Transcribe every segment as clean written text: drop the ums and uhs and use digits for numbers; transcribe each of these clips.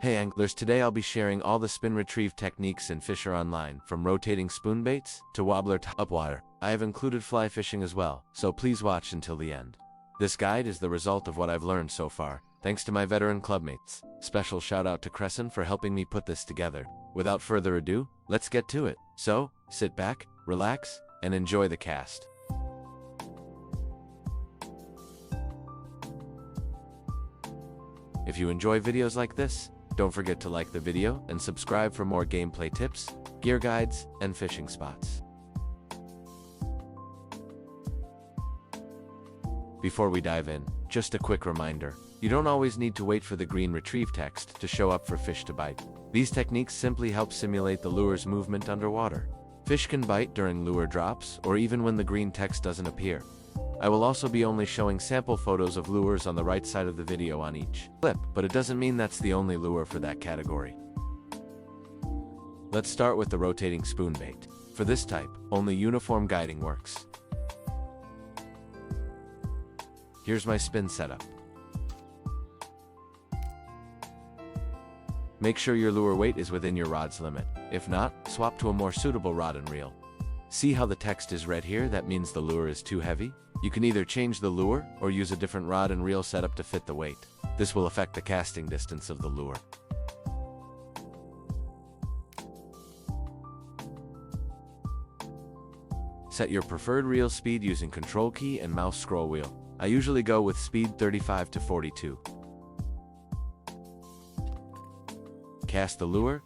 Hey anglers, today I'll be sharing all the spin retrieve techniques in Fisher Online, from rotating spoon baits to Wobbler to Topwater. I have included fly fishing as well, so please watch until the end. This guide is the result of what I've learned so far, thanks to my veteran clubmates. Special shout out to Krescen for helping me put this together. Without further ado, let's get to it. So, sit back, relax, and enjoy the cast. If you enjoy videos like this, don't forget to like the video and subscribe for more gameplay tips, gear guides, and fishing spots. Before we dive in, just a quick reminder, you don't always need to wait for the green retrieve text to show up for fish to bite. These techniques simply help simulate the lure's movement underwater. Fish can bite during lure drops or even when the green text doesn't appear. I will also be only showing sample photos of lures on the right side of the video on each clip, but it doesn't mean that's the only lure for that category. Let's start with the rotating spoon bait. For this type, only uniform guiding works. Here's my spin setup. Make sure your lure weight is within your rod's limit. If not, swap to a more suitable rod and reel. See how the text is red here? That means the lure is too heavy. You can either change the lure or use a different rod and reel setup to fit the weight. This will affect the casting distance of the lure. Set your preferred reel speed using control key and mouse scroll wheel. I usually go with speed 35 to 42. Cast the lure.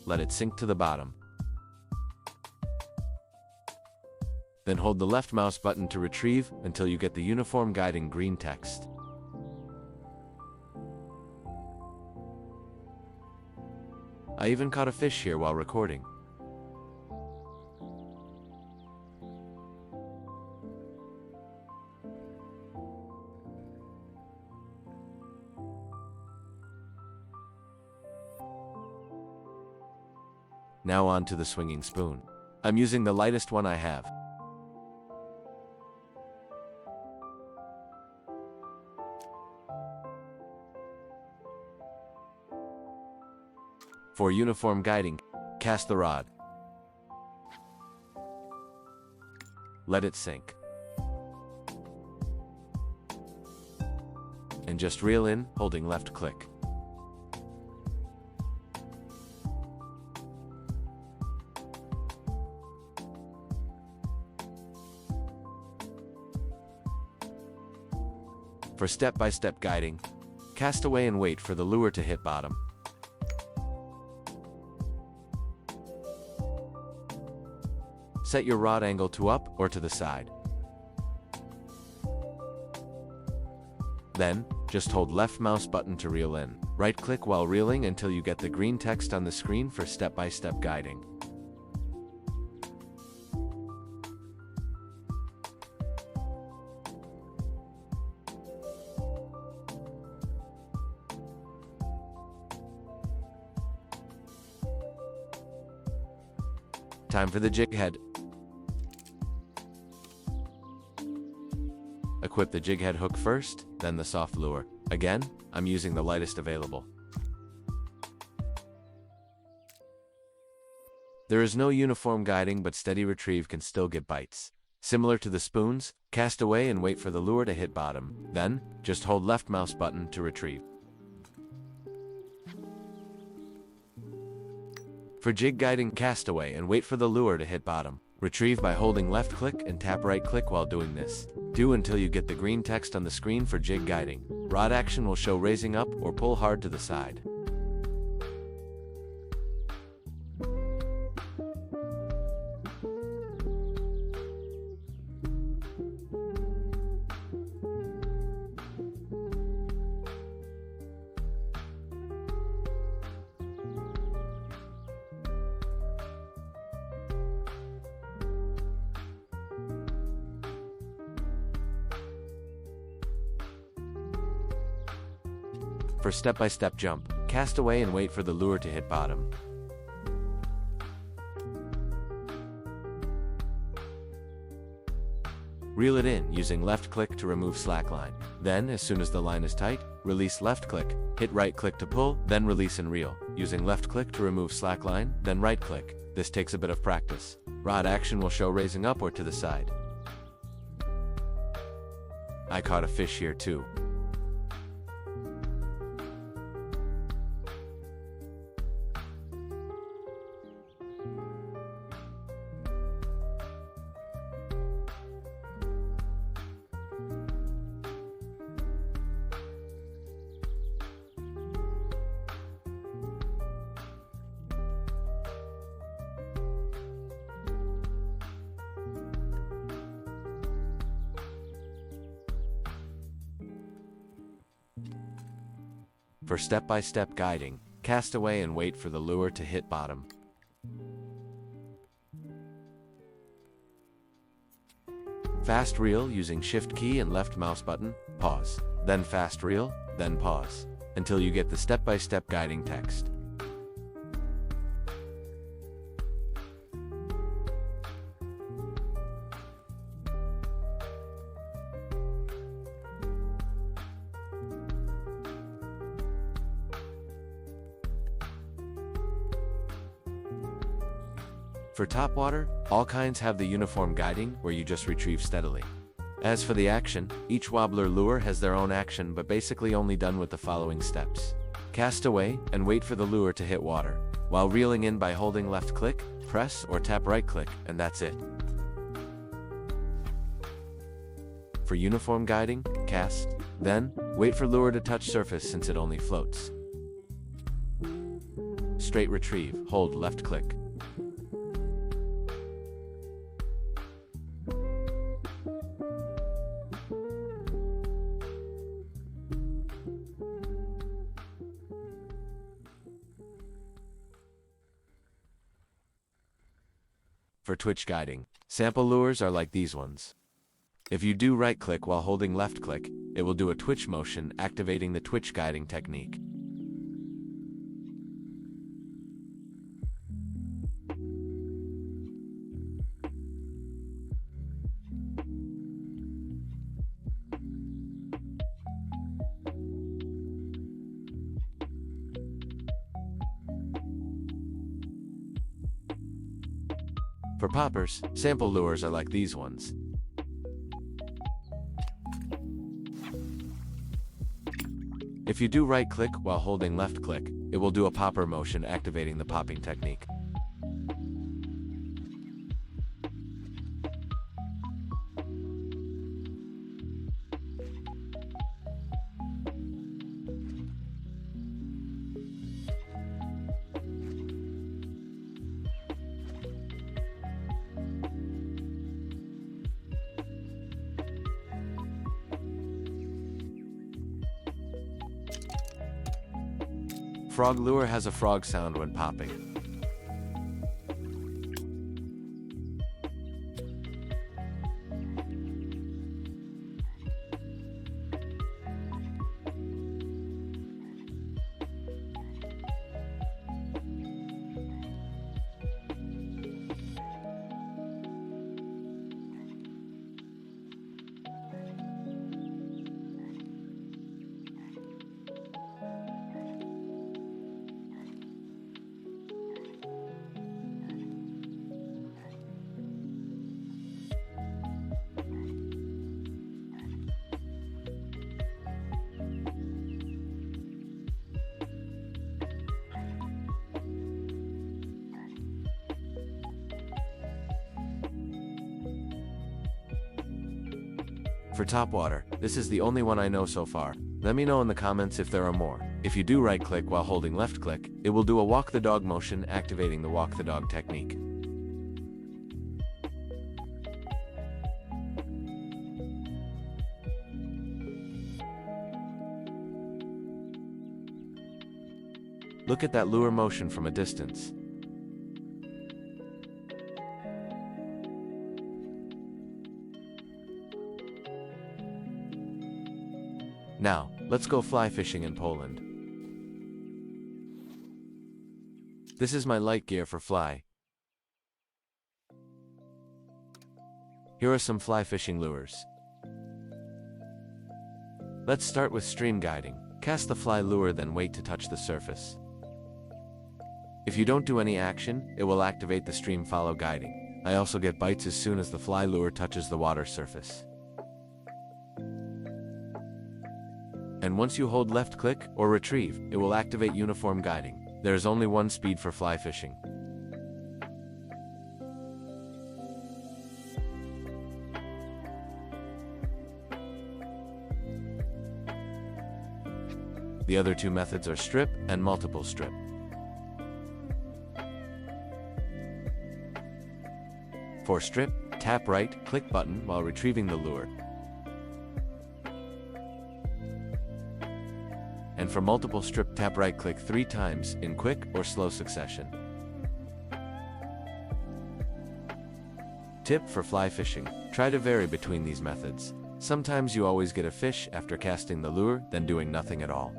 Let it sink to the bottom. Then hold the left mouse button to retrieve until you get the uniform guiding green text. I even caught a fish here while recording. Now on to the swinging spoon. I'm using the lightest one I have. For uniform guiding, cast the rod. Let it sink. And just reel in, holding left click. For step-by-step guiding, cast away and wait for the lure to hit bottom. Set your rod angle to up or to the side. Then, just hold left mouse button to reel in. Right-click while reeling until you get the green text on the screen for step-by-step guiding. Time for the Jighead. Equip the Jighead hook first, then the soft lure. Again, I'm using the lightest available. There is no uniform guiding, but steady retrieve can still get bites. Similar to the spoons, cast away and wait for the lure to hit bottom. Then, just hold left mouse button to retrieve. For jig guiding, cast away and wait for the lure to hit bottom. Retrieve by holding left click and tap right click while doing this. Do until you get the green text on the screen for jig guiding. Rod action will show raising up or pull hard to the side. For step-by-step jump, cast away and wait for the lure to hit bottom. Reel it in using left click to remove slack line. Then, as soon as the line is tight, release left click, hit right click to pull, then release and reel, using left click to remove slack line, then right click. This takes a bit of practice. Rod action will show raising up or to the side. I caught a fish here too. For step-by-step guiding, cast away and wait for the lure to hit bottom. Fast reel using shift key and left mouse button, pause, then fast reel, then pause, until you get the step-by-step guiding text. For topwater, all kinds have the uniform guiding where you just retrieve steadily. As for the action, each wobbler lure has their own action but basically only done with the following steps. Cast away and wait for the lure to hit water, while reeling in by holding left click, press or tap right click, and that's it. For uniform guiding, cast, then, wait for lure to touch surface since it only floats. Straight retrieve, hold left click. For twitch guiding, sample lures are like these ones. If you do right click while holding left click, it will do a twitch motion activating the twitch guiding technique. For poppers, sample lures are like these ones. If you do right click while holding left click, it will do a popper motion activating the popping technique. Frog lure has a frog sound when popping. For topwater, this is the only one I know so far. Let me know in the comments if there are more. If you do right click while holding left click, it will do a walk the dog motion activating the walk the dog technique. Look at that lure motion from a distance. Now, let's go fly fishing in Poland. This is my light gear for fly. Here are some fly fishing lures. Let's start with stream guiding. Cast the fly lure, then wait to touch the surface. If you don't do any action, it will activate the stream follow guiding. I also get bites as soon as the fly lure touches the water surface. And once you hold left click or retrieve, it will activate uniform guiding. There is only one speed for fly fishing. The other two methods are strip and multiple strip. For strip, tap right click button while retrieving the lure. And for multiple strip, tap right click 3 times in quick or slow succession. Tip for fly fishing: try to vary between these methods. Sometimes you always get a fish after casting the lure, then doing nothing at all.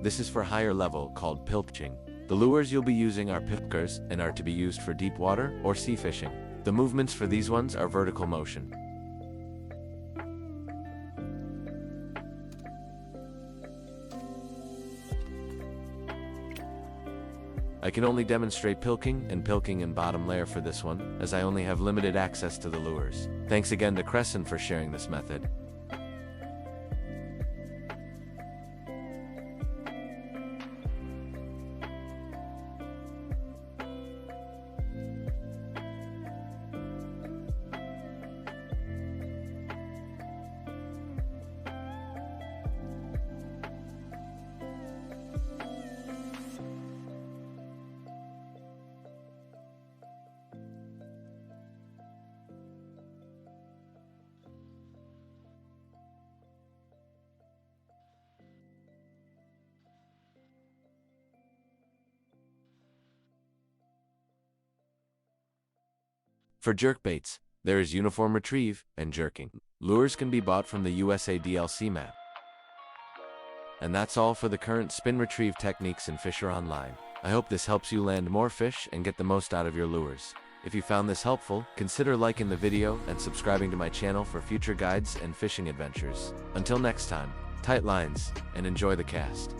This is for higher level, called pilking. The lures you'll be using are pilkers and are to be used for deep water or sea fishing. The movements for these ones are vertical motion. I can only demonstrate pilking and bottom layer for this one, as I only have limited access to the lures. Thanks again to Krescen for sharing this method. For jerkbaits, there is uniform retrieve and jerking. Lures can be bought from the USA DLC map. And that's all for the current spin retrieve techniques in Fisher Online. I hope this helps you land more fish and get the most out of your lures. If you found this helpful, consider liking the video and subscribing to my channel for future guides and fishing adventures. Until next time, tight lines and enjoy the cast.